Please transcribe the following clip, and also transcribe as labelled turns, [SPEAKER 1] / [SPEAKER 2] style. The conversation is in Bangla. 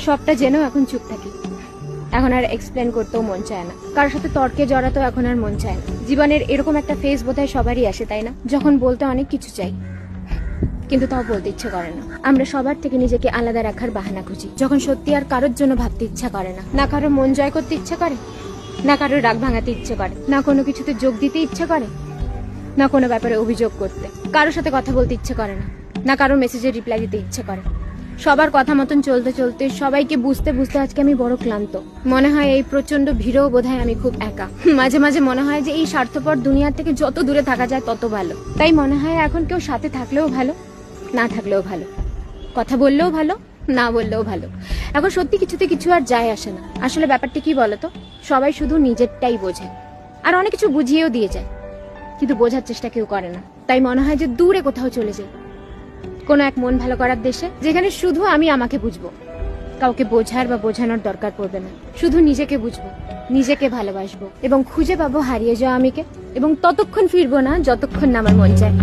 [SPEAKER 1] সবটা জেনেও এখন চুপ থাকি। এখন আর এক্সপ্লেন করতেও মন চায় না, কারোর সাথে তর্কে জড়াতেও এখন আর মন চায় না। জীবনের এরকম একটা ফেজ বোধহয় সবারই আসে, তাই না? যখন বলতে অনেক কিছু চাই, কিন্তু তাও বলতে ইচ্ছে করে না। আমরা সবার থেকে নিজেকে আলাদা রাখার বাহানা খুঁজি, যখন সত্যি আর কারোর জন্য ভাবতে ইচ্ছা করে না। না কারোর মন জয় করতে ইচ্ছে করে, না কারোর রাগ ভাঙাতে ইচ্ছে করে, না কোনো কিছুতে যোগ দিতে ইচ্ছে করে, না কোনো ব্যাপারে অভিযোগ করতে। কারোর সাথে কথা বলতে ইচ্ছে করে না, না কারোর মেসেজের রিপ্লাই দিতে ইচ্ছে করে। সবার কথা মতন চলতে চলতে, সবাইকে বুঝতে বুঝতে আজকে আমি বড় ক্লান্ত। মনে হয় এই প্রচন্ড ভিড়েও বোধহয় আমি খুব একা। মাঝে মাঝে মনে হয় যে এই স্বার্থপর দুনিয়া থেকে যত দূরে থাকা যায় তত ভালো। তাই মনে হয় এখন কেউ সাথে থাকলেও ভালো, না থাকলেও ভালো, কথা বললেও ভালো, না বললেও ভালো। এখন সত্যি কিছুতে কিছু আর যায় আসে না। আসলে ব্যাপারটা কি বলতো, সবাই শুধু নিজেরটাই বোঝে, আর অনেক কিছু বুঝিয়েও দিয়ে যায়, কিন্তু বোঝার চেষ্টা কেউ করে না। তাই মনে হয় যে দূরে কোথাও চলে যাই, কোনো এক মন ভালো করার দেশে, যেখানে শুধু আমি আমাকে বুঝবো, কাউকে বোঝার বা বোঝানোর দরকার পড়বে না। শুধু নিজেকে বুঝবো, নিজেকে ভালোবাসবো, এবং খুঁজে পাবো হারিয়ে যাওয়া আমিকে, এবং ততক্ষণ ফিরবো না যতক্ষণ না আমার মন চায়।